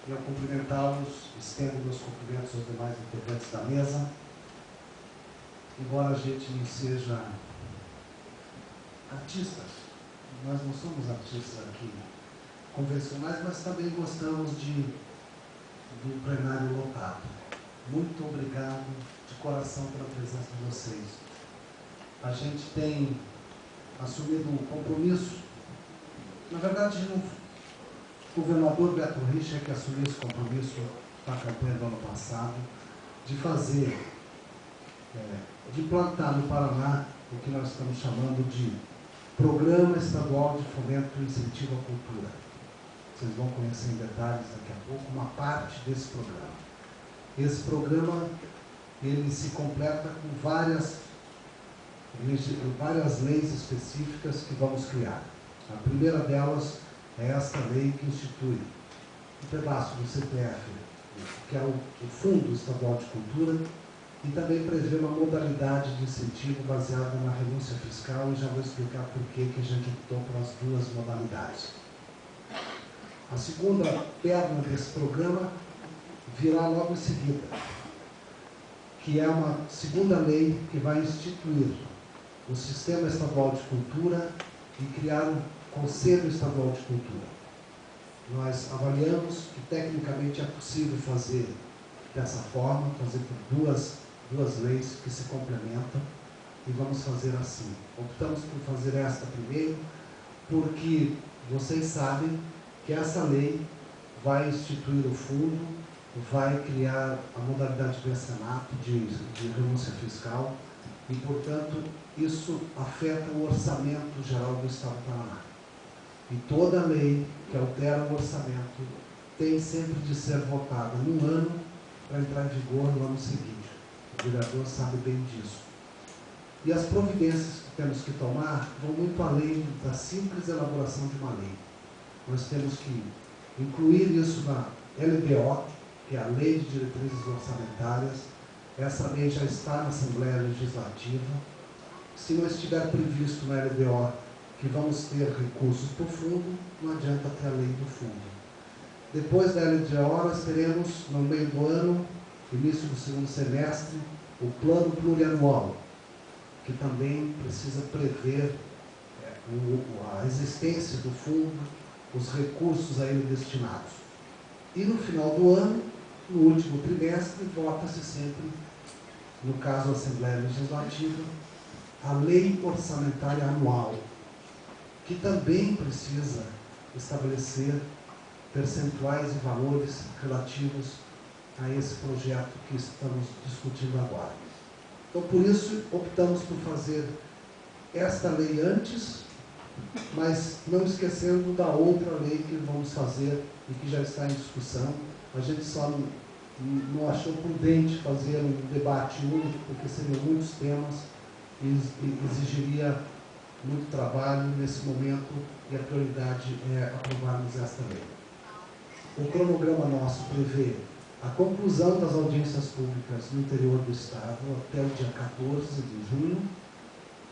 E ao cumprimentá-los, estendo meus cumprimentos aos demais integrantes da mesa. Embora a gente não seja artistas, nós não somos artistas aqui convencionais, mas também gostamos do plenário lotado. Muito obrigado de coração pela presença de vocês. A gente tem assumido um compromisso, na verdade, o governador Beto Richa que assumiu esse compromisso na campanha do ano passado, de fazer, de implantar no Paraná o que nós estamos chamando de Programa Estadual de Fomento e Incentivo à Cultura. Vocês vão conhecer em detalhes daqui a pouco uma parte desse programa. Esse programa, ele se completa com várias leis específicas que vamos criar. A primeira delas é esta lei que institui um pedaço do CPF, que é o Fundo Estadual de Cultura, e também prevê uma modalidade de incentivo baseada na renúncia fiscal, e já vou explicar por que a gente optou pelas duas modalidades. A segunda perna desse programa virá logo em seguida, que é uma segunda lei que vai instituir o Sistema Estadual de Cultura e criar um Conselho Estadual de Cultura. Nós avaliamos que tecnicamente é possível fazer dessa forma, fazer por duas leis que se complementam, e vamos fazer assim. Optamos por fazer esta primeiro, porque vocês sabem que essa lei vai instituir o fundo, vai criar a modalidade de mecenato, de renúncia fiscal, e, portanto, isso afeta o orçamento geral do Estado do Paraná. E toda lei que altera o orçamento tem sempre de ser votada num ano para entrar em vigor no ano seguinte. O vereador sabe bem disso. E as providências que temos que tomar vão muito além da simples elaboração de uma lei. Nós temos que incluir isso na LDO, que é a Lei de Diretrizes Orçamentárias. Essa lei já está na Assembleia Legislativa. Se não estiver previsto na LDO que vamos ter recursos para o fundo, não adianta ter a lei do fundo. Depois da LDO, nós teremos, no meio do ano, início do segundo semestre, o plano plurianual, que também precisa prever a existência do fundo, os recursos a ele destinados. E no final do ano, no último trimestre, vota-se sempre, no caso da Assembleia Legislativa, a Lei Orçamentária Anual, que também precisa estabelecer percentuais e valores relativos a esse projeto que estamos discutindo agora. Então, por isso, optamos por fazer esta lei antes, mas não esquecendo da outra lei que vamos fazer e que já está em discussão. A gente só não achou prudente fazer um debate único, porque seriam muitos temas e exigiria muito trabalho nesse momento, e a prioridade é aprovarmos esta lei. O cronograma nosso prevê a conclusão das audiências públicas no interior do Estado até o dia 14 de junho,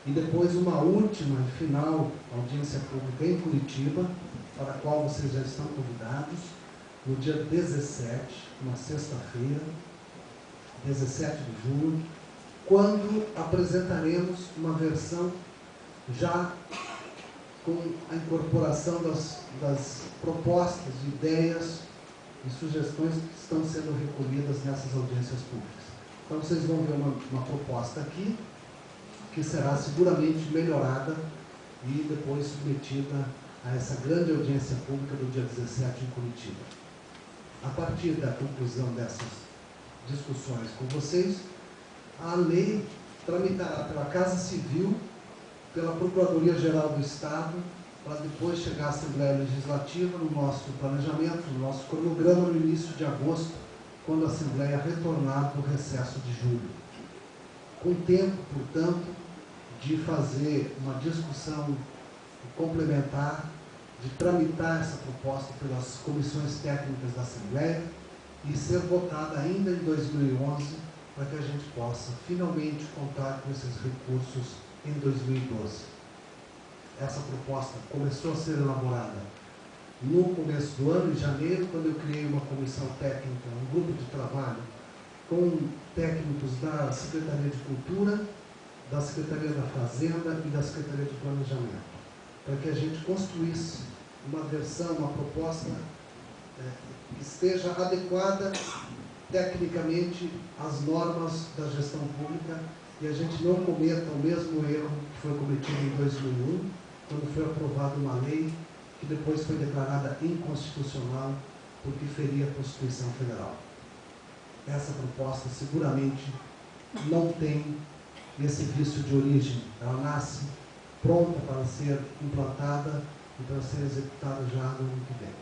e depois uma última e final audiência pública em Curitiba, para a qual vocês já estão convidados, no dia 17, uma sexta-feira, 17 de junho, quando apresentaremos uma versão já com a incorporação das propostas, ideias e sugestões que estão sendo recolhidas nessas audiências públicas. Então, vocês vão ver uma proposta aqui, que será seguramente melhorada e depois submetida a essa grande audiência pública do dia 17 em Curitiba. A partir da conclusão dessas discussões com vocês, a lei tramitará pela Casa Civil, pela Procuradoria-Geral do Estado, para depois chegar à Assembleia Legislativa no nosso planejamento, no nosso cronograma, no início de agosto, quando a Assembleia retornar do recesso de julho. Com tempo, portanto, de fazer uma discussão complementar, de tramitar essa proposta pelas comissões técnicas da Assembleia e ser votada ainda em 2011, para que a gente possa finalmente contar com esses recursos em 2012. Essa proposta começou a ser elaborada no começo do ano, em janeiro, quando eu criei uma comissão técnica, um grupo de trabalho, com técnicos da Secretaria de Cultura, da Secretaria da Fazenda e da Secretaria de Planejamento, para que a gente construísse uma versão, uma proposta que esteja adequada tecnicamente às normas da gestão pública e a gente não cometa o mesmo erro que foi cometido em 2001, quando foi aprovada uma lei que depois foi declarada inconstitucional porque feria a Constituição Federal. Essa proposta seguramente não tem esse vício de origem. Ela nasce pronta para ser implantada e para ser executada já no ano que vem.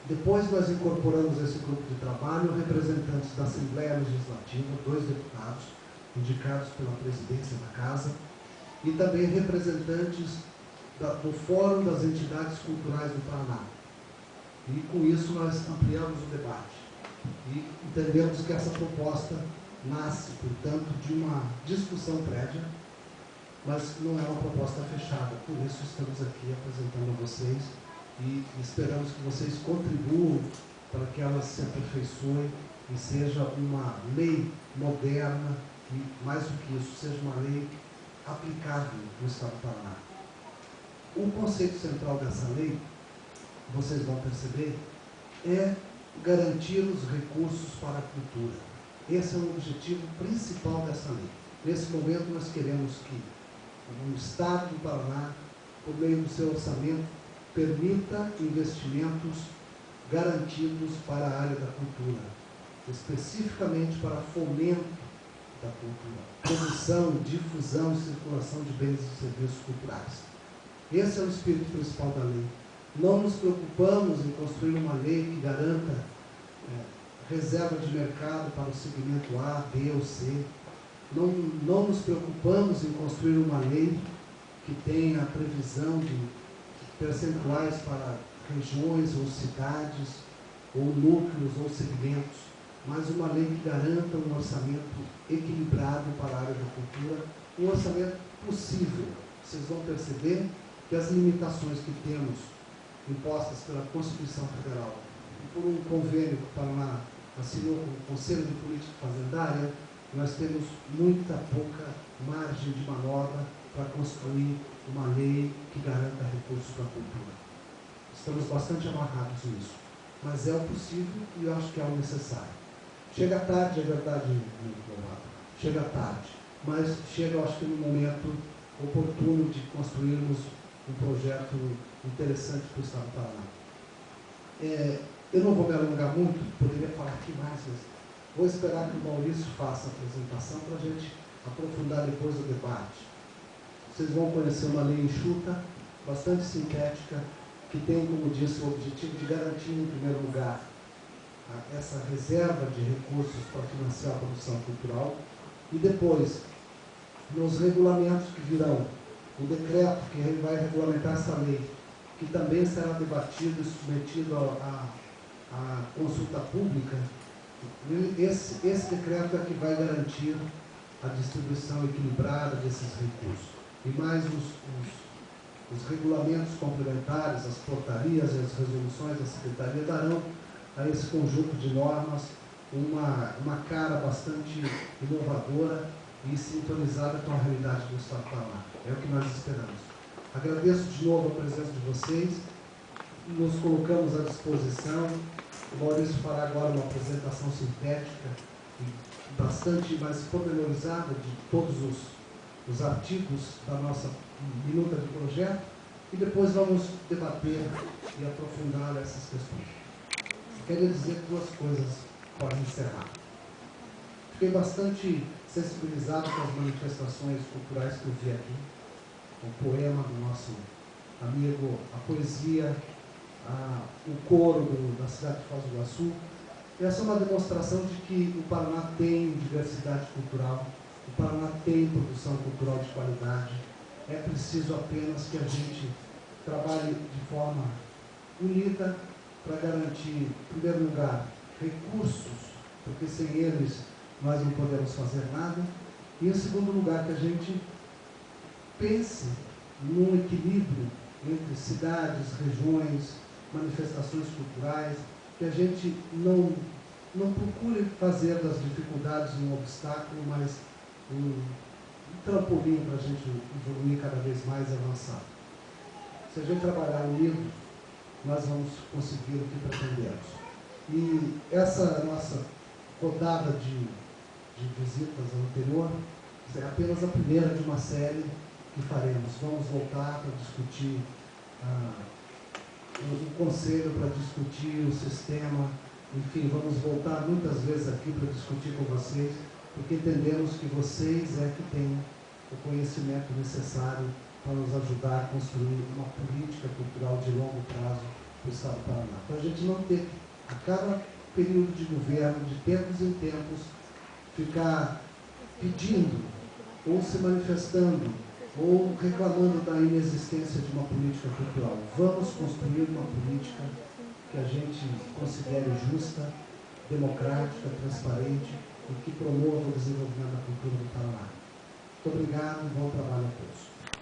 Depois nós incorporamos esse grupo de trabalho representantes da Assembleia Legislativa, 2 deputados indicados pela presidência da Casa, e também representantes do Fórum das Entidades Culturais do Paraná. E com isso nós ampliamos o debate e entendemos que essa proposta nasce, portanto, de uma discussão prévia, mas não é uma proposta fechada. Por isso estamos aqui apresentando a vocês e esperamos que vocês contribuam para que ela se aperfeiçoe e seja uma lei moderna e, mais do que isso, seja uma lei aplicável no Estado do Paraná. O conceito central dessa lei, vocês vão perceber, é garantir os recursos para a cultura. Esse é o objetivo principal dessa lei. Nesse momento, nós queremos que o Estado do Paraná, por meio do seu orçamento, permita investimentos garantidos para a área da cultura, especificamente para fomento da cultura, produção, difusão e circulação de bens e serviços culturais. Esse é o espírito principal da lei. Não nos preocupamos em construir uma lei que garanta reserva de mercado para o segmento A, B ou C. Não nos preocupamos em construir uma lei que tenha a previsão de percentuais para regiões ou cidades, ou núcleos ou segmentos, mas uma lei que garanta um orçamento equilibrado para a área da cultura, um orçamento possível. Vocês vão perceber que as limitações que temos impostas pela Constituição Federal e por um convênio que o Paraná assinou com o Conselho de Política Fazendária, nós temos muita pouca margem de manobra para construir uma lei que garanta recursos para a cultura. Estamos bastante amarrados nisso, mas é o possível e eu acho que é o necessário. Chega tarde, é verdade, chega tarde, mas chega, eu acho que, no momento oportuno de construirmos um projeto interessante para o Estado do Paraná. Eu não vou me alongar muito, poderia falar aqui mais, mas vou esperar que o Maurício faça a apresentação para a gente aprofundar depois o debate. Vocês vão conhecer uma lei enxuta, bastante sintética, que tem, como disse, o objetivo de garantir, em primeiro lugar, essa reserva de recursos para financiar a produção cultural e depois, nos regulamentos que virão, o decreto que vai regulamentar essa lei, que também será debatido e submetido à consulta pública, esse decreto é que vai garantir a distribuição equilibrada desses recursos. E mais os regulamentos complementares, as portarias e as resoluções da Secretaria darão a esse conjunto de normas uma cara bastante inovadora e sintonizada com a realidade do Estado do Paraná. É o que nós esperamos. Agradeço de novo a presença de vocês, nos colocamos à disposição. O Maurício fará agora uma apresentação sintética e bastante mais pormenorizada de todos os artigos da nossa minuta de projeto e depois vamos debater e aprofundar essas questões. Queria dizer 2 coisas para encerrar. Fiquei bastante sensibilizado com as manifestações culturais que eu vi aqui, o poema do nosso amigo, a poesia, o coro da cidade de Foz do Iguaçu. Essa é uma demonstração de que o Paraná tem diversidade cultural, o Paraná tem produção cultural de qualidade. É preciso apenas que a gente trabalhe de forma unida para garantir, em primeiro lugar, recursos, porque sem eles nós não podemos fazer nada, e em segundo lugar, que a gente pense num equilíbrio entre cidades, regiões manifestações culturais, que a gente não procure fazer das dificuldades um obstáculo, mas um trampolim para a gente evoluir cada vez mais e avançar. Se a gente trabalhar unido, nós vamos conseguir o que pretendemos. E essa nossa rodada de visitas anterior é apenas a primeira de uma série que faremos. Vamos voltar para discutir o conselho, para discutir o sistema, enfim, vamos voltar muitas vezes aqui para discutir com vocês, porque entendemos que vocês é que têm o conhecimento necessário para nos ajudar a construir uma política cultural de longo prazo para o Estado do Paraná. Para a gente não ter, a cada período de governo, de tempos em tempos, ficar pedindo, ou se manifestando, ou reclamando da inexistência de uma política cultural. Vamos construir uma política que a gente considere justa, democrática, transparente e que promova o desenvolvimento da cultura do Paraná. Muito obrigado e bom trabalho a todos.